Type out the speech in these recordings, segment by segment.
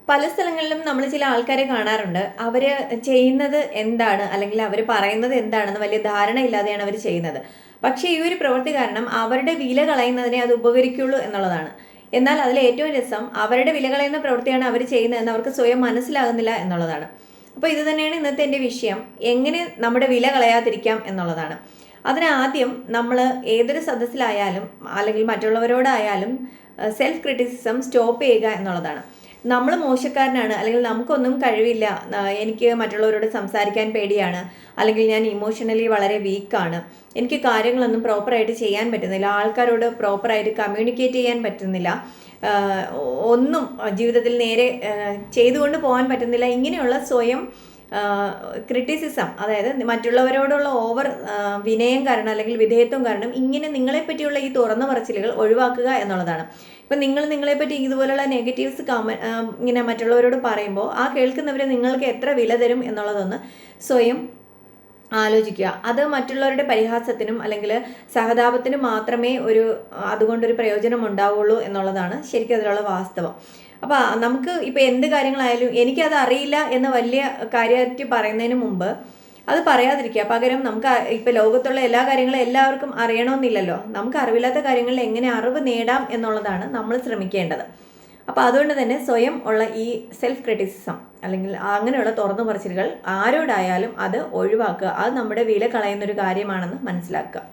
പല സ്ഥലങ്ങളിലും നമ്മൾ ചില ആൾക്കാരെ കാണാറുണ്ട്. അവർ ചെയ്യുന്നത് എന്താണ് അല്ലെങ്കിൽ അവർ പറയുന്നത് എന്താണെന്ന് വലിയ ധാരണയില്ലാതെയാണ് അവർ ചെയ്യുന്നത്. പക്ഷേ ഈ ഒരു പ്രവൃത്തി കാരണം അവരുടെ വില കളയുന്നതിനെ അത് ഉപകരിക്കുള്ളൂ എന്നുള്ളതാണ്. എന്നാൽ അതിൽ ഏറ്റവും രസം അവരുടെ വില കളയുന്ന പ്രവൃത്തിയാണ് അവർ ചെയ്യുന്നതെന്ന് അവർക്ക് സ്വയം മനസ്സിലാകുന്നില്ല എന്നുള്ളതാണ്. അപ്പോൾ ഇത് തന്നെയാണ് ഇന്നത്തെ എൻ്റെ വിഷയം. എങ്ങനെ നമ്മുടെ വില കളയാതിരിക്കാം എന്നുള്ളതാണ്. അതിനാദ്യം നമ്മൾ ഏതൊരു സദസ്സിലായാലും അല്ലെങ്കിൽ മറ്റുള്ളവരോടായാലും സെൽഫ് ക്രിറ്റിസിസം സ്റ്റോപ്പ് ചെയ്യുക എന്നുള്ളതാണ്. നമ്മൾ മോശക്കാരനാണ് അല്ലെങ്കിൽ നമുക്കൊന്നും കഴിവില്ല, എനിക്ക് മറ്റുള്ളവരോട് സംസാരിക്കാൻ പേടിയാണ്, അല്ലെങ്കിൽ ഞാൻ ഇമോഷണലി വളരെ വീക്കാണ്, എനിക്ക് കാര്യങ്ങളൊന്നും പ്രോപ്പറായിട്ട് ചെയ്യാൻ പറ്റുന്നില്ല, ആൾക്കാരോട് പ്രോപ്പറായിട്ട് കമ്മ്യൂണിക്കേറ്റ് ചെയ്യാൻ പറ്റുന്നില്ല, ഒന്നും ജീവിതത്തിൽ നേരെ ചെയ്തുകൊണ്ട് പോകാൻ പറ്റുന്നില്ല, ഇങ്ങനെയുള്ള സ്വയം ക്രിറ്റിസിസം, അതായത് മറ്റുള്ളവരോടുള്ള ഓവർ വിനയം കാരണം അല്ലെങ്കിൽ വിധേയത്വം കാരണം ഇങ്ങനെ നിങ്ങളെപ്പറ്റിയുള്ള ഈ തുറന്ന പറച്ചിലുകൾ ഒഴിവാക്കുക എന്നുള്ളതാണ്. ഇപ്പം നിങ്ങളെപ്പറ്റി ഇതുപോലുള്ള നെഗറ്റീവ്സ് ഇങ്ങനെ മറ്റുള്ളവരോട് പറയുമ്പോൾ ആ കേൾക്കുന്നവർ നിങ്ങൾക്ക് എത്ര വില തരും എന്നുള്ളതൊന്ന് സ്വയം ആലോചിക്കുക. അത് മറ്റുള്ളവരുടെ പരിഹാസത്തിനും അല്ലെങ്കിൽ സഹതാപത്തിനും മാത്രമേ അതുകൊണ്ടൊരു പ്രയോജനം ഉണ്ടാവുള്ളൂ എന്നുള്ളതാണ് ശരിക്കും അതിലുള്ള വാസ്തവം. അപ്പോൾ നമുക്ക് ഇപ്പോൾ എന്ത് കാര്യങ്ങളായാലും എനിക്കത് അറിയില്ല എന്ന വലിയ കാര്യമായിട്ട് പറയുന്നതിന് മുമ്പ് അത് പറയാതിരിക്കുക. പകരം നമുക്ക് ഇപ്പോൾ ലോകത്തുള്ള എല്ലാ കാര്യങ്ങളും എല്ലാവർക്കും അറിയണമെന്നില്ലല്ലോ. നമുക്ക് അറിവില്ലാത്ത കാര്യങ്ങളിൽ എങ്ങനെ അറിവ് നേടാം എന്നുള്ളതാണ് നമ്മൾ ശ്രമിക്കേണ്ടത്. അപ്പോൾ അതുകൊണ്ട് തന്നെ സ്വയം ഉള്ള ഈ സെൽഫ് ക്രിറ്റിസിസം അല്ലെങ്കിൽ അങ്ങനെയുള്ള തുറന്നു പറച്ചിലുകൾ ആരോടായാലും അത് ഒഴിവാക്കുക. അത് നമ്മുടെ വില കളയുന്നൊരു കാര്യമാണെന്ന് മനസ്സിലാക്കുക.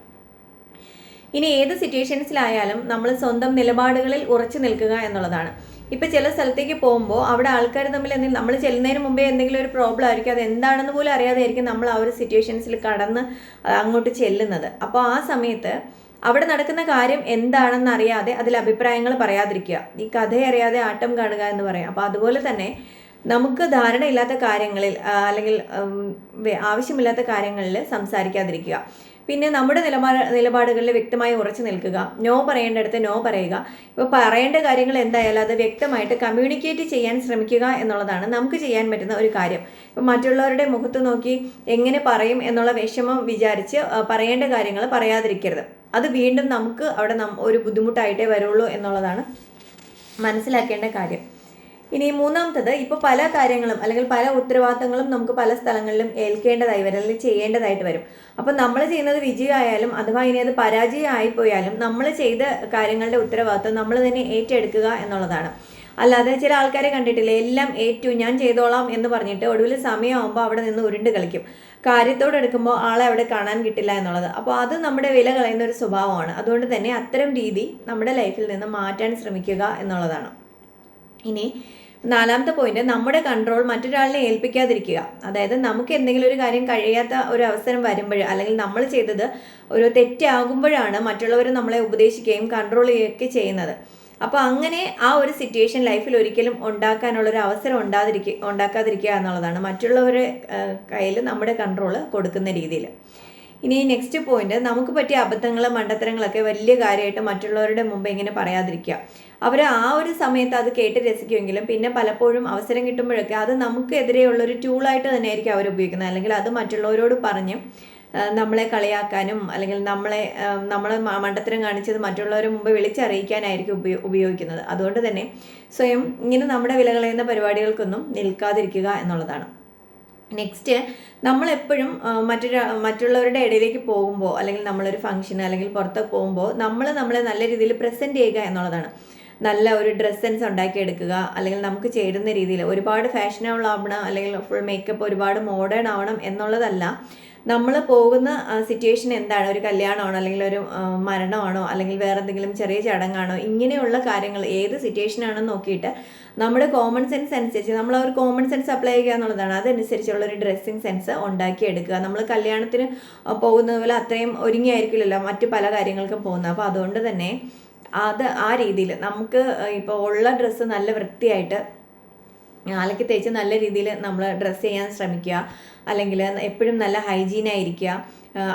ഇനി ഏത് സിറ്റുവേഷൻസിലായാലും നമ്മൾ സ്വന്തം നിലപാടുകളിൽ ഉറച്ചു നിൽക്കുക എന്നുള്ളതാണ്. ഇപ്പം ചില സ്ഥലത്തേക്ക് പോകുമ്പോൾ അവിടെ ആൾക്കാർ തമ്മിൽ നമ്മൾ ചെല്ലുന്നതിന് മുമ്പേ എന്തെങ്കിലും ഒരു പ്രോബ്ലം ആയിരിക്കും, അത് എന്താണെന്ന് പോലും അറിയാതെ ആയിരിക്കും നമ്മൾ ആ ഒരു സിറ്റുവേഷൻസിൽ കടന്ന് അങ്ങോട്ട് ചെല്ലുന്നത്. അപ്പോൾ ആ സമയത്ത് അവിടെ നടക്കുന്ന കാര്യം എന്താണെന്ന് അറിയാതെ അതിൽ അഭിപ്രായങ്ങൾ പറയാതിരിക്കുക. ഈ കഥയറിയാതെ ആട്ടം കാണുക എന്ന് പറയാം. അപ്പോൾ അതുപോലെ തന്നെ നമുക്ക് ധാരണയില്ലാത്ത കാര്യങ്ങളിൽ അല്ലെങ്കിൽ ആവശ്യമില്ലാത്ത കാര്യങ്ങളിൽ സംസാരിക്കാതിരിക്കുക. പിന്നെ നമ്മുടെ നിലപാടുകളിൽ വ്യക്തമായി ഉറച്ചു നിൽക്കുക. നോ പറയേണ്ടടുത്ത് നോ പറയുക. ഇപ്പോൾ പറയേണ്ട കാര്യങ്ങൾ എന്തായാലും അത് വ്യക്തമായിട്ട് കമ്മ്യൂണിക്കേറ്റ് ചെയ്യാൻ ശ്രമിക്കുക എന്നുള്ളതാണ് നമുക്ക് ചെയ്യാൻ പറ്റുന്ന ഒരു കാര്യം. ഇപ്പം മറ്റുള്ളവരുടെ മുഖത്ത് നോക്കി എങ്ങനെ പറയും എന്നുള്ള വിഷമം വിചാരിച്ച് പറയേണ്ട കാര്യങ്ങൾ പറയാതിരിക്കരുത്. അത് വീണ്ടും നമുക്ക് അവിടെ ഒരു ബുദ്ധിമുട്ടായിട്ടേ വരുള്ളൂ എന്നുള്ളതാണ് മനസ്സിലാക്കേണ്ട കാര്യം. ഇനി മൂന്നാമത്തത്, ഇപ്പോൾ പല കാര്യങ്ങളും അല്ലെങ്കിൽ പല ഉത്തരവാദിത്തങ്ങളും നമുക്ക് പല സ്ഥലങ്ങളിലും ഏൽക്കേണ്ടതായി വരും അല്ലെങ്കിൽ ചെയ്യേണ്ടതായിട്ട് വരും. അപ്പം നമ്മൾ ചെയ്യുന്നത് വിജയമായാലും അഥവാ ഇനി അത് പരാജയമായിപ്പോയാലും നമ്മൾ ചെയ്ത കാര്യങ്ങളുടെ ഉത്തരവാദിത്തം നമ്മൾ തന്നെ ഏറ്റെടുക്കുക എന്നുള്ളതാണ്. അല്ലാതെ ചില ആൾക്കാരെ കണ്ടിട്ടില്ലേ, എല്ലാം ഏറ്റു ഞാൻ ചെയ്തോളാം എന്ന് പറഞ്ഞിട്ട് ഒടുവിൽ സമയമാകുമ്പോൾ അവിടെ നിന്ന് ഉരുണ്ട് കളിക്കും. കാര്യത്തോടെടുക്കുമ്പോൾ ആളെ അവിടെ കാണാൻ കിട്ടില്ല എന്നുള്ളത്. അപ്പോൾ അത് നമ്മുടെ വില കളയുന്ന ഒരു സ്വഭാവമാണ്. അതുകൊണ്ട് തന്നെ അത്തരം രീതി നമ്മുടെ ലൈഫിൽ നിന്ന് മാറ്റാൻ ശ്രമിക്കുക എന്നുള്ളതാണ്. ഇനി നാലാമത്തെ പോയിന്റ്, നമ്മുടെ കൺട്രോൾ മറ്റൊരാളിനെ ഏൽപ്പിക്കാതിരിക്കുക. അതായത് നമുക്ക് എന്തെങ്കിലും ഒരു കാര്യം കഴിയാത്ത ഒരു അവസരം വരുമ്പോൾ അല്ലെങ്കിൽ നമ്മൾ ചെയ്തത് ഒരു തെറ്റാകുമ്പോഴാണ് മറ്റുള്ളവർ നമ്മളെ ഉപദേശിക്കുകയും കൺട്രോൾ ചെയ്യുകയൊക്കെ ചെയ്യുന്നത്. അപ്പോൾ അങ്ങനെ ആ ഒരു സിറ്റുവേഷൻ ലൈഫിൽ ഒരിക്കലും ഉണ്ടാക്കാനുള്ളൊരു അവസരം ഉണ്ടാക്കാതിരിക്കുക എന്നുള്ളതാണ് മറ്റുള്ളവരുടെ കയ്യിൽ നമ്മുടെ കൺട്രോൾ കൊടുക്കുന്ന രീതിയിൽ. ഇനി നെക്സ്റ്റ് പോയിന്റ്, നമുക്ക് പറ്റിയ അബദ്ധങ്ങൾ മണ്ടത്തരങ്ങളൊക്കെ വലിയ കാര്യമായിട്ട് മറ്റുള്ളവരുടെ മുമ്പ് ഇങ്ങനെ പറയാതിരിക്കുക. അവർ ആ ഒരു സമയത്ത് അത് കേട്ട് രസിക്കുമെങ്കിലും പിന്നെ പലപ്പോഴും അവസരം കിട്ടുമ്പോഴൊക്കെ അത് നമുക്കെതിരെയുള്ളൊരു ടൂളായിട്ട് തന്നെ ആയിരിക്കും അവർ ഉപയോഗിക്കുന്നത്. അല്ലെങ്കിൽ അത് മറ്റുള്ളവരോട് പറഞ്ഞ് നമ്മളെ കളിയാക്കാനും അല്ലെങ്കിൽ നമ്മളെ മണ്ടത്തരം കാണിച്ചത് മറ്റുള്ളവരുടെ മുമ്പ് വിളിച്ചറിയിക്കാനായിരിക്കും ഉപയോഗിക്കുന്നത്. അതുകൊണ്ട് തന്നെ സ്വയം ഇങ്ങനെ നമ്മുടെ വില കളയുന്ന പരിപാടികൾക്കൊന്നും നിൽക്കാതിരിക്കുക എന്നുള്ളതാണ്. നെക്സ്റ്റ്, നമ്മളെപ്പോഴും മറ്റുള്ളവരുടെ ഇടയിലേക്ക് പോകുമ്പോൾ അല്ലെങ്കിൽ നമ്മളൊരു ഫംഗ്ഷന് അല്ലെങ്കിൽ പുറത്ത് പോകുമ്പോൾ നമ്മളെ നല്ല രീതിയിൽ പ്രസൻറ്റ് ചെയ്യുക എന്നുള്ളതാണ്. നല്ല ഒരു ഡ്രസ് സെൻസ് ഉണ്ടാക്കിയെടുക്കുക, അല്ലെങ്കിൽ നമുക്ക് ചേരുന്ന രീതിയിൽ ഒരുപാട് ഫാഷനബിൾ ആവണം അല്ലെങ്കിൽ ഫുൾ മേക്കപ്പ് ഒരുപാട് മോഡേൺ ആവണം എന്നുള്ളതല്ല. നമ്മൾ പോകുന്ന സിറ്റുവേഷൻ എന്താണ്, ഒരു കല്യാണമാണോ അല്ലെങ്കിൽ ഒരു മരണമാണോ അല്ലെങ്കിൽ വേറെ എന്തെങ്കിലും ചെറിയ ചടങ്ങാണോ, ഇങ്ങനെയുള്ള കാര്യങ്ങൾ ഏത് സിറ്റുവേഷനാണെന്ന് നോക്കിയിട്ട് നമ്മുടെ കോമൺ സെൻസ് അനുസരിച്ച് നമ്മൾ ആ ഒരു കോമൺ സെൻസ് അപ്ലൈ ചെയ്യുക എന്നുള്ളതാണ്. അതനുസരിച്ചുള്ളൊരു ഡ്രസ്സിങ് സെൻസ് ഉണ്ടാക്കിയെടുക്കുക. നമ്മൾ കല്യാണത്തിന് പോകുന്നത് പോലെ അത്രയും ഒരുങ്ങിയായിരിക്കില്ലല്ലോ മറ്റു പല കാര്യങ്ങൾക്കും പോകുന്നത്. അപ്പോൾ അതുകൊണ്ട് തന്നെ അത് ആ രീതിയിൽ നമുക്ക് ഇപ്പോൾ ഉള്ള ഡ്രസ്സ് നല്ല വൃത്തിയായിട്ട് അലക്കി തേച്ച് നല്ല രീതിയിൽ നമ്മൾ ഡ്രസ്സ് ചെയ്യാൻ ശ്രമിക്കുക. അല്ലെങ്കിൽ എപ്പോഴും നല്ല ഹൈജീനായിരിക്കുക.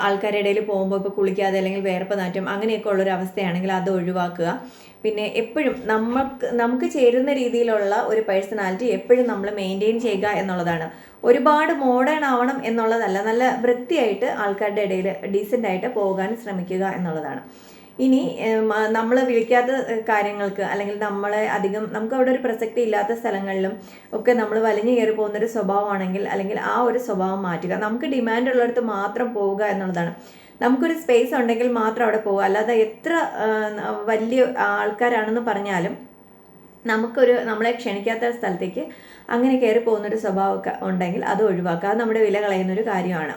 ആൾക്കാരുടെ ഇടയിൽ പോകുമ്പോൾ ഇപ്പോൾ കുളിക്കാതെ അല്ലെങ്കിൽ വേർപ്പ് നാറ്റം അങ്ങനെയൊക്കെ ഉള്ളൊരു അവസ്ഥയാണെങ്കിൽ അത് ഒഴിവാക്കുക. പിന്നെ എപ്പോഴും നമുക്ക് ചേരുന്ന രീതിയിലുള്ള ഒരു പേഴ്സണാലിറ്റി എപ്പോഴും നമ്മൾ മെയിൻറ്റെയിൻ ചെയ്യുക എന്നുള്ളതാണ്. ഒരുപാട് മോഡേൺ ആവണം എന്നുള്ളതല്ല, നല്ല വൃത്തിയായിട്ട് ആൾക്കാരുടെ ഇടയിൽ ഡീസൻ്റ് ആയിട്ട് പോകാൻ ശ്രമിക്കുക എന്നുള്ളതാണ്. ഇനി നമ്മൾ വിളിക്കാത്ത കാര്യങ്ങൾക്ക് അല്ലെങ്കിൽ നമ്മളെ അധികം നമുക്ക് അവിടെ ഒരു പ്രസക്തി ഇല്ലാത്ത സ്ഥലങ്ങളിലും ഒക്കെ നമ്മൾ വലിഞ്ഞു കയറി പോകുന്നൊരു സ്വഭാവമാണെങ്കിൽ അല്ലെങ്കിൽ ആ ഒരു സ്വഭാവം മാറ്റുക. നമുക്ക് ഡിമാൻഡ് ഉള്ളിടത്ത് മാത്രം പോവുക എന്നുള്ളതാണ്. നമുക്കൊരു സ്പേസ് ഉണ്ടെങ്കിൽ മാത്രം അവിടെ പോകുക. അല്ലാതെ എത്ര വലിയ ആൾക്കാരാണെന്ന് പറഞ്ഞാലും നമ്മളെ ക്ഷണിക്കാത്ത സ്ഥലത്തേക്ക് അങ്ങനെ കയറി പോകുന്നൊരു സ്വഭാവമൊക്കെ ഉണ്ടെങ്കിൽ അത് ഒഴിവാക്കുക. അത് നമ്മുടെ വില കളയുന്നൊരു കാര്യമാണ്.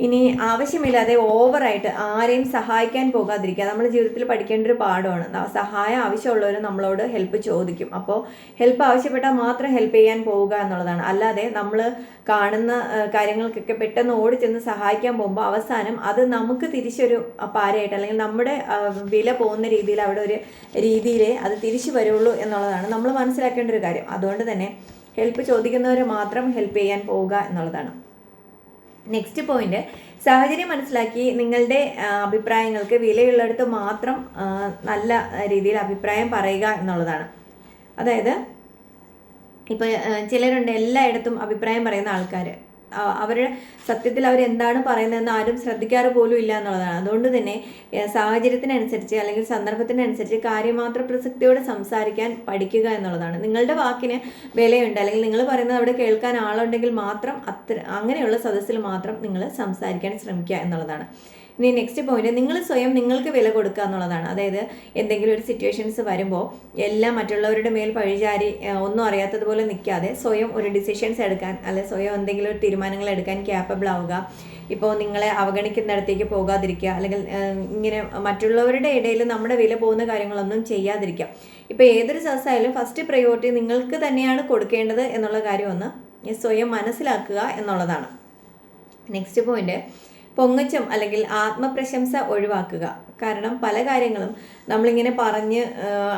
ഇനി ആവശ്യമില്ലാതെ ഓവറായിട്ട് ആരെയും സഹായിക്കാൻ പോകാതിരിക്കുക. നമ്മൾ ജീവിതത്തിൽ പഠിക്കേണ്ട ഒരു പാഠമാണ്. സഹായം ആവശ്യമുള്ളവർ നമ്മളോട് ഹെൽപ്പ് ചോദിക്കും. അപ്പോൾ ഹെൽപ്പ് ആവശ്യപ്പെട്ടാൽ മാത്രം ഹെൽപ്പ് ചെയ്യാൻ പോവുക എന്നുള്ളതാണ്. അല്ലാതെ നമ്മൾ കാണുന്ന കാര്യങ്ങൾക്കൊക്കെ പെട്ടെന്ന് ഓടി ചെന്ന് സഹായിക്കാൻ പോകുമ്പോൾ അവസാനം അത് നമുക്ക് തിരിച്ചൊരു പാരയായിട്ട് അല്ലെങ്കിൽ നമ്മുടെ വില പോകുന്ന രീതിയിൽ അവിടെ ഒരു രീതിയിലേ അത് തിരിച്ചു വരുള്ളൂ എന്നുള്ളതാണ് നമ്മൾ മനസ്സിലാക്കേണ്ട ഒരു കാര്യം. അതുകൊണ്ട് തന്നെ ഹെൽപ്പ് ചോദിക്കുന്നവരെ മാത്രം ഹെൽപ്പ് ചെയ്യാൻ പോവുക എന്നുള്ളതാണ്. നെക്സ്റ്റ് പോയിന്റ്, സാഹചര്യം മനസ്സിലാക്കി നിങ്ങളുടെ അഭിപ്രായങ്ങൾക്ക് വിലയുള്ളിടത്ത് മാത്രം നല്ല രീതിയിൽ അഭിപ്രായം പറയുക എന്നുള്ളതാണ്. അതായത് ഇപ്പോൾ ചിലരുണ്ട് എല്ലായിടത്തും അഭിപ്രായം പറയുന്ന ആൾക്കാർ. അവരുടെ സത്യത്തിൽ അവരെന്താണ് പറയുന്നതെന്ന് ആരും ശ്രദ്ധിക്കാറ് പോലും ഇല്ല എന്നുള്ളതാണ്. അതുകൊണ്ട് തന്നെ സാഹചര്യത്തിനനുസരിച്ച് അല്ലെങ്കിൽ സന്ദർഭത്തിനനുസരിച്ച് കാര്യമാത്ര പ്രസക്തിയോടെ സംസാരിക്കാൻ പഠിക്കുക എന്നുള്ളതാണ്. നിങ്ങളുടെ വാക്കിന് വിലയുണ്ട് അല്ലെങ്കിൽ നിങ്ങൾ പറയുന്നത് അവിടെ കേൾക്കാൻ ആളുണ്ടെങ്കിൽ മാത്രം അങ്ങനെയുള്ള സദസ്സിൽ മാത്രം നിങ്ങൾ സംസാരിക്കാൻ ശ്രമിക്കുക എന്നുള്ളതാണ്. ഇനി നെക്സ്റ്റ് പോയിന്റ്, നിങ്ങൾ സ്വയം നിങ്ങൾക്ക് വില കൊടുക്കുക എന്നുള്ളതാണ്. അതായത് എന്തെങ്കിലും ഒരു സിറ്റുവേഷൻസ് വരുമ്പോൾ എല്ലാം മറ്റുള്ളവരുടെ മേൽ പഴിചാരി ഒന്നും അറിയാത്തതുപോലെ നിൽക്കാതെ സ്വയം ഒരു ഡിസിഷൻസ് എടുക്കാൻ അല്ലെങ്കിൽ സ്വയം എന്തെങ്കിലും ഒരു തീരുമാനങ്ങൾ എടുക്കാൻ ക്യാപ്പബിൾ ആവുക. ഇപ്പോൾ നിങ്ങളെ അവഗണിക്കുന്നിടത്തേക്ക് പോകാതിരിക്കുക അല്ലെങ്കിൽ ഇങ്ങനെ മറ്റുള്ളവരുടെ ഇടയിൽ നമ്മുടെ വില പോകുന്ന കാര്യങ്ങളൊന്നും ചെയ്യാതിരിക്കുക. ഇപ്പോൾ ഏതൊരു സദസ്സായാലും ഫസ്റ്റ് പ്രയോറിറ്റി നിങ്ങൾക്ക് തന്നെയാണ് കൊടുക്കേണ്ടത് എന്നുള്ള കാര്യം ഒന്ന് സ്വയം മനസ്സിലാക്കുക എന്നുള്ളതാണ്. നെക്സ്റ്റ് പോയിന്റ്, പൊങ്ങച്ചം അല്ലെങ്കിൽ ആത്മപ്രശംസ ഒഴിവാക്കുക. കാരണം പല കാര്യങ്ങളും നമ്മളിങ്ങനെ പറഞ്ഞ്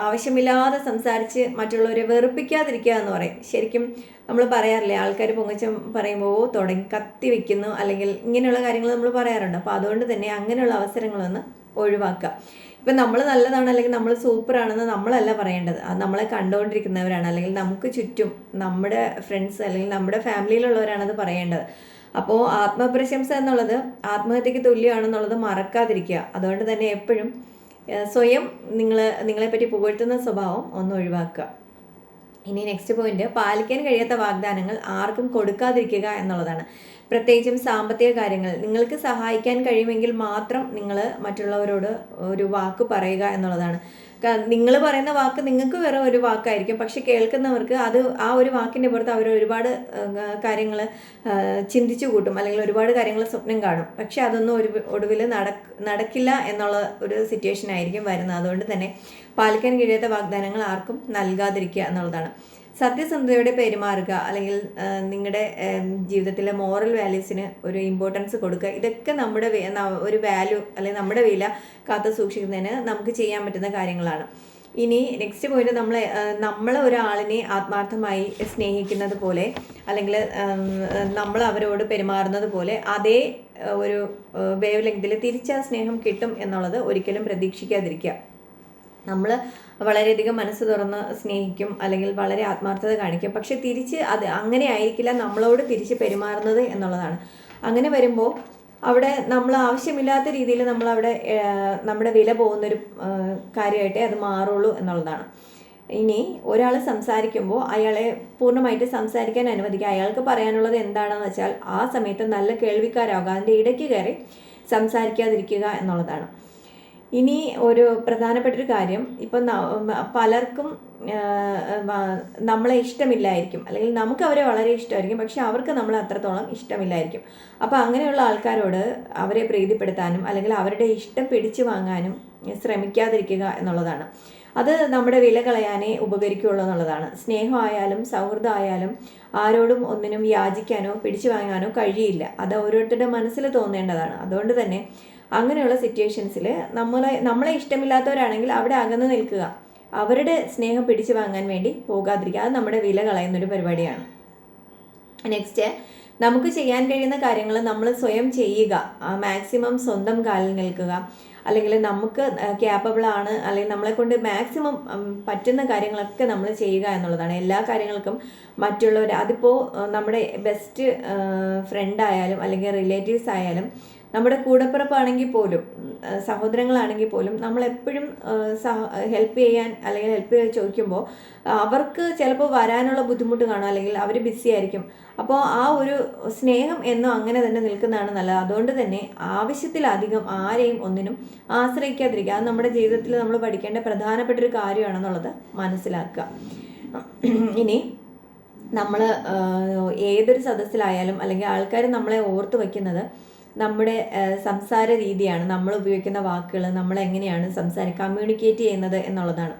ആവശ്യമില്ലാതെ സംസാരിച്ച് മറ്റുള്ളവരെ വെറുപ്പിക്കാതിരിക്കുക എന്ന് പറയും. ശരിക്കും നമ്മൾ പറയാറില്ലേ, ആൾക്കാർ പൊങ്ങച്ചം പറയുമ്പോൾ തുടങ്ങി കത്തി വെക്കുന്നു അല്ലെങ്കിൽ ഇങ്ങനെയുള്ള കാര്യങ്ങൾ നമ്മൾ പറയാറുണ്ട്. അപ്പോൾ അതുകൊണ്ട് തന്നെ അങ്ങനെയുള്ള അവസരങ്ങളൊന്ന് ഒഴിവാക്കുക. ഇപ്പം നമ്മൾ നല്ലതാണ് അല്ലെങ്കിൽ നമ്മൾ സൂപ്പറാണെന്ന് നമ്മളല്ല പറയേണ്ടത്. അത് നമ്മളെ കണ്ടുകൊണ്ടിരിക്കുന്നവരാണ് അല്ലെങ്കിൽ നമുക്ക് ചുറ്റും നമ്മുടെ ഫ്രണ്ട്സ് അല്ലെങ്കിൽ നമ്മുടെ ഫാമിലിയിലുള്ളവരാണ് അത് പറയേണ്ടത്. അപ്പോൾ ആത്മപ്രശംസ എന്നുള്ളത് ആത്മഹത്യക്ക് തുല്യമാണെന്നുള്ളത് മറക്കാതിരിക്കുക. അതുകൊണ്ട് തന്നെ എപ്പോഴും സ്വയം നിങ്ങളെപ്പറ്റി പുകഴ്ത്തുന്ന സ്വഭാവം ഒന്ന് ഒഴിവാക്കുക. ഇനി നെക്സ്റ്റ് പോയിന്റ്, പാലിക്കാൻ കഴിയാത്ത വാഗ്ദാനങ്ങൾ ആർക്കും കൊടുക്കാതിരിക്കുക എന്നുള്ളതാണ്. പ്രത്യേകിച്ചും സാമ്പത്തിക കാര്യങ്ങൾ നിങ്ങൾക്ക് സഹായിക്കാൻ കഴിയുമെങ്കിൽ മാത്രം നിങ്ങൾ മറ്റുള്ളവരോട് ഒരു വാക്ക് പറയുക എന്നുള്ളതാണ്. നിങ്ങൾ പറയുന്ന വാക്ക് നിങ്ങൾക്ക് വേറെ ഒരു വാക്കായിരിക്കും, പക്ഷെ കേൾക്കുന്നവർക്ക് അത് ആ ഒരു വാക്കിൻ്റെ പുറത്ത് അവർ ഒരുപാട് കാര്യങ്ങൾ ചിന്തിച്ചു കൂട്ടും അല്ലെങ്കിൽ ഒരുപാട് കാര്യങ്ങൾ സ്വപ്നം കാണും. പക്ഷെ അതൊന്നും ഒടുവിൽ നടക്കില്ല എന്നുള്ള ഒരു സിറ്റുവേഷൻ ആയിരിക്കും വരുന്നത്. അതുകൊണ്ട് തന്നെ പാലിക്കാൻ കഴിയാത്ത വാഗ്ദാനങ്ങൾ ആർക്കും നൽകാതിരിക്കുക എന്നുള്ളതാണ്. സത്യസന്ധതയോടെ പെരുമാറുക അല്ലെങ്കിൽ നിങ്ങളുടെ ജീവിതത്തിലെ മോറൽ വാല്യൂസിന് ഒരു ഇമ്പോർട്ടൻസ് കൊടുക്കുക. ഇതൊക്കെ നമ്മുടെ ഒരു വാല്യൂ അല്ലെങ്കിൽ നമ്മുടെ വില കാത്തു സൂക്ഷിക്കുന്നതിന് നമുക്ക് ചെയ്യാൻ പറ്റുന്ന കാര്യങ്ങളാണ്. ഇനി നെക്സ്റ്റ് പോയിന്റ്, നമ്മൾ ഒരാളിനെ ആത്മാർത്ഥമായി സ്നേഹിക്കുന്നത് പോലെ അല്ലെങ്കിൽ നമ്മൾ അവരോട് പെരുമാറുന്നത് പോലെ അതേ ഒരു വേവ് ലെങ്തിൽ തിരിച്ച സ്നേഹം കിട്ടും എന്നുള്ളത് ഒരിക്കലും പ്രതീക്ഷിക്കാതിരിക്കുക. നമ്മൾ വളരെയധികം മനസ്സ് തുറന്ന് സ്നേഹിക്കും അല്ലെങ്കിൽ വളരെ ആത്മാർത്ഥത കാണിക്കും, പക്ഷെ തിരിച്ച് അത് അങ്ങനെ ആയിരിക്കില്ല നമ്മളോട് തിരിച്ച് പെരുമാറുന്നത് എന്നുള്ളതാണ്. അങ്ങനെ വരുമ്പോൾ അവിടെ നമ്മൾ ആവശ്യമില്ലാത്ത രീതിയിൽ നമ്മളവിടെ നമ്മുടെ വില പോകുന്നൊരു കാര്യമായിട്ടേ അത് മാറുള്ളൂ എന്നുള്ളതാണ്. ഇനി ഒരാൾ സംസാരിക്കുമ്പോൾ അയാളെ പൂർണ്ണമായിട്ട് സംസാരിക്കാൻ അനുവദിക്കുക. അയാൾക്ക് പറയാനുള്ളത് എന്താണെന്ന് വെച്ചാൽ ആ സമയത്ത് നല്ല കേൾവിക്കാരാകുക, അതിൻ്റെ ഇടയ്ക്ക് കയറി സംസാരിക്കാതിരിക്കുക എന്നുള്ളതാണ്. ഇനി ഒരു പ്രധാനപ്പെട്ടൊരു കാര്യം, ഇപ്പം പലർക്കും നമ്മളെ ഇഷ്ടമില്ലായിരിക്കും അല്ലെങ്കിൽ നമുക്ക് അവരെ വളരെ ഇഷ്ടമായിരിക്കും, പക്ഷെ അവർക്ക് നമ്മളെ അത്രത്തോളം ഇഷ്ടമില്ലായിരിക്കും. അപ്പോൾ അങ്ങനെയുള്ള ആൾക്കാരോട് അവരെ പ്രീതിപ്പെടുത്താനും അല്ലെങ്കിൽ അവരുടെ ഇഷ്ടം പിടിച്ചു വാങ്ങാനും ശ്രമിക്കാതിരിക്കുക എന്നുള്ളതാണ്. അത് നമ്മുടെ വില കളയാനേ ഉപകരിക്കുകയുള്ളൂ എന്നുള്ളതാണ്. സ്നേഹമായാലും സൗഹൃദമായാലും ആരോടും ഒന്നിനും യാചിക്കാനോ പിടിച്ചു വാങ്ങാനോ കഴിയില്ല. അത് ഓരോരുത്തരുടെ മനസ്സിൽ തോന്നേണ്ടതാണ്. അതുകൊണ്ട് തന്നെ അങ്ങനെയുള്ള സിറ്റുവേഷൻസിൽ നമ്മളെ ഇഷ്ടമില്ലാത്തവരാണെങ്കിൽ അവിടെ അകന്ന് നിൽക്കുക. അവരുടെ സ്നേഹം പിടിച്ചു വാങ്ങാൻ വേണ്ടി പോകാതിരിക്കുക. അത് നമ്മുടെ വില കളയുന്നൊരു പരിപാടിയാണ്. നെക്സ്റ്റ്, നമുക്ക് ചെയ്യാൻ കഴിയുന്ന കാര്യങ്ങൾ നമ്മൾ സ്വയം ചെയ്യുക. മാക്സിമം സ്വന്തം കാലിൽ നിൽക്കുക. അല്ലെങ്കിൽ നമുക്ക് ക്യാപ്പബിളാണ് അല്ലെങ്കിൽ നമ്മളെ കൊണ്ട് മാക്സിമം പറ്റുന്ന കാര്യങ്ങളൊക്കെ നമ്മൾ ചെയ്യുക എന്നുള്ളതാണ്. എല്ലാ കാര്യങ്ങൾക്കും മറ്റുള്ളവർ, അതിപ്പോൾ നമ്മുടെ ബെസ്റ്റ് ഫ്രണ്ട് ആയാലും അല്ലെങ്കിൽ റിലേറ്റീവ്സ് ആയാലും നമ്മുടെ കൂടപ്പിറപ്പാണെങ്കിൽ പോലും സഹോദരങ്ങളാണെങ്കിൽ പോലും നമ്മളെപ്പോഴും ഹെൽപ്പ് ചെയ്യാൻ അല്ലെങ്കിൽ ഹെൽപ്പ് ചോദിക്കുമ്പോൾ അവർക്ക് ചിലപ്പോൾ വരാനുള്ള ബുദ്ധിമുട്ട് കാണും, അല്ലെങ്കിൽ അവർ ബിസി ആയിരിക്കും. അപ്പോൾ ആ ഒരു സ്നേഹം എന്നും അങ്ങനെ തന്നെ നിൽക്കുന്നതാണ് നല്ലത്. അതുകൊണ്ട് തന്നെ ആവശ്യത്തിലധികം ആരെയും ഒന്നിനും ആശ്രയിക്കാതിരിക്കുക. അത് നമ്മുടെ ജീവിതത്തിൽ നമ്മൾ പഠിക്കേണ്ട പ്രധാനപ്പെട്ട ഒരു കാര്യമാണെന്നുള്ളത് മനസ്സിലാക്കുക. ഇനി നമ്മൾ ഏതൊരു സദസ്സിലായാലും അല്ലെങ്കിൽ ആൾക്കാർ നമ്മളെ ഓർത്ത് വയ്ക്കുന്നത് നമ്മുടെ സംസാര രീതിയാണ്, നമ്മൾ ഉപയോഗിക്കുന്ന വാക്കുകൾ, നമ്മൾ എങ്ങനെയാണ് കമ്മ്യൂണിക്കേറ്റ് ചെയ്യുന്നത് എന്നുള്ളതാണ്.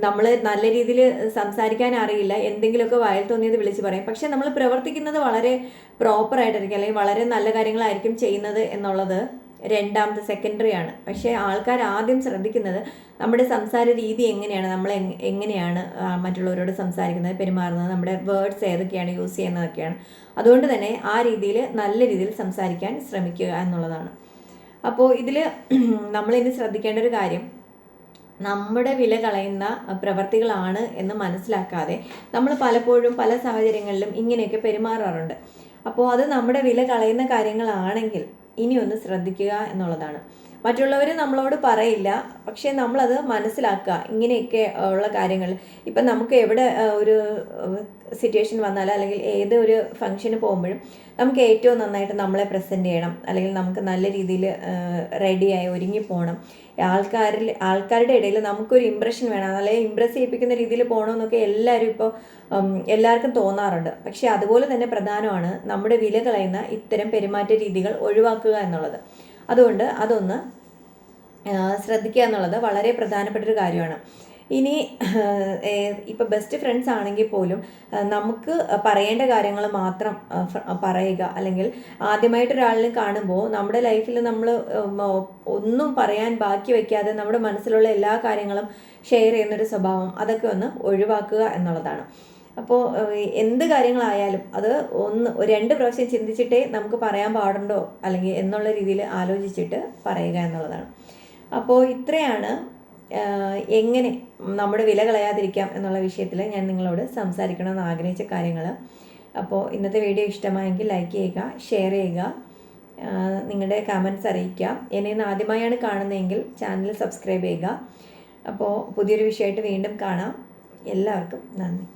നമ്മൾ നല്ല രീതിയിൽ സംസാരിക്കാൻ അറിയില്ല, എന്തെങ്കിലുമൊക്കെ വായിൽ തോന്നിയത് വിളിച്ച് പറയും. പക്ഷെ നമ്മൾ പ്രവർത്തിക്കുന്നത് വളരെ പ്രോപ്പറായിട്ടായിരിക്കും, അല്ലെങ്കിൽ വളരെ നല്ല കാര്യങ്ങളായിരിക്കും ചെയ്യുന്നത് എന്നുള്ളത് രണ്ടാമത്തെ സെക്കൻഡറി ആണ്. പക്ഷേ ആൾക്കാർ ആദ്യം ശ്രദ്ധിക്കുന്നത് നമ്മുടെ സംസാര രീതി എങ്ങനെയാണ്, നമ്മൾ എങ്ങനെയാണ് മറ്റുള്ളവരോട് സംസാരിക്കുന്നത്, പെരുമാറുന്നത്, നമ്മുടെ വേർഡ്സ് ഏതൊക്കെയാണ് യൂസ് ചെയ്യുന്നതൊക്കെയാണ്. അതുകൊണ്ട് തന്നെ ആ രീതിയിൽ നല്ല രീതിയിൽ സംസാരിക്കാൻ ശ്രമിക്കുക എന്നുള്ളതാണ്. അപ്പോൾ ഇതിൽ നമ്മളിനി ശ്രദ്ധിക്കേണ്ട ഒരു കാര്യം, നമ്മുടെ വില കളയുന്ന പ്രവർത്തികളാണ് എന്ന് മനസ്സിലാക്കാതെ നമ്മൾ പലപ്പോഴും പല സാഹചര്യങ്ങളിലും ഇങ്ങനെയൊക്കെ പെരുമാറാറുണ്ട്. അപ്പോൾ അത് നമ്മുടെ വില കളയുന്ന കാര്യങ്ങളാണെങ്കിൽ ഇനി ഒന്ന് ശ്രദ്ധിക്കുക എന്നുള്ളതാണ്. മറ്റുള്ളവർ നമ്മളോട് പറയില്ല, പക്ഷേ നമ്മളത് മനസ്സിലാക്കുക. ഇങ്ങനെയൊക്കെ ഉള്ള കാര്യങ്ങൾ ഇപ്പം നമുക്ക് എവിടെ ഒരു സിറ്റുവേഷൻ വന്നാൽ അല്ലെങ്കിൽ ഏതൊരു ഫംഗ്ഷന് പോകുമ്പോഴും നമുക്ക് ഏറ്റവും നന്നായിട്ട് നമ്മളെ പ്രസൻറ്റ് ചെയ്യണം, അല്ലെങ്കിൽ നമുക്ക് നല്ല രീതിയിൽ റെഡിയായി ഒരുങ്ങി പോകണം. ആൾക്കാരുടെ ഇടയിൽ നമുക്കൊരു ഇമ്പ്രഷൻ വേണം, അല്ലെങ്കിൽ ഇമ്പ്രസ് ചെയ്യിപ്പിക്കുന്ന രീതിയിൽ പോകണമെന്നൊക്കെ എല്ലാവർക്കും തോന്നാറുണ്ട്. പക്ഷേ അതുപോലെ തന്നെ പ്രധാനമാണ് നമ്മുടെ വില കളയുന്ന ഇത്തരം പെരുമാറ്റ രീതികൾ ഒഴിവാക്കുക എന്നുള്ളത്. അതുകൊണ്ട് അതൊന്ന് ശ്രദ്ധിക്കുക എന്നുള്ളത് വളരെ പ്രധാനപ്പെട്ടൊരു കാര്യമാണ്. ഇനി ഇപ്പോൾ ബെസ്റ്റ് ഫ്രണ്ട്സ് ആണെങ്കിൽ പോലും നമുക്ക് പറയേണ്ട കാര്യങ്ങൾ മാത്രം പറയുക, അല്ലെങ്കിൽ ആദ്യമായിട്ടൊരാളിനെ കാണുമ്പോൾ നമ്മുടെ ലൈഫിൽ നമ്മൾ ഒന്നും പറയാൻ ബാക്കി വയ്ക്കാതെ നമ്മുടെ മനസ്സിലുള്ള എല്ലാ കാര്യങ്ങളും ഷെയർ ചെയ്യുന്നൊരു സ്വഭാവം, അതൊക്കെ ഒന്ന് ഒഴിവാക്കുക എന്നുള്ളതാണ്. അപ്പോൾ എന്ത് കാര്യങ്ങളായാലും അത് രണ്ട് പ്രാവശ്യം ചിന്തിച്ചിട്ടേ നമുക്ക് പറയാൻ പാടുണ്ടോ അല്ലെങ്കിൽ എന്നുള്ള രീതിയിൽ ആലോചിച്ചിട്ട് പറയുക എന്നുള്ളതാണ്. അപ്പോൾ ഇത്രയാണ് എങ്ങനെ നമ്മുടെ വില കളയാതിരിക്കാം എന്നുള്ള വിഷയത്തിൽ ഞാൻ നിങ്ങളോട് സംസാരിക്കണമെന്ന് ആഗ്രഹിച്ച കാര്യങ്ങൾ. അപ്പോൾ ഇന്നത്തെ വീഡിയോ ഇഷ്ടമായെങ്കിൽ ലൈക്ക് ചെയ്യുക, ഷെയർ ചെയ്യുക, നിങ്ങളുടെ കമൻറ്റ്സ് അറിയിക്കുക. എന്നെ ഇന്ന് ആദ്യമായാണ് കാണുന്നതെങ്കിൽ ചാനൽ സബ്സ്ക്രൈബ് ചെയ്യുക. അപ്പോൾ പുതിയൊരു വിഷയമായിട്ട് വീണ്ടും കാണാം. എല്ലാവർക്കും നന്ദി.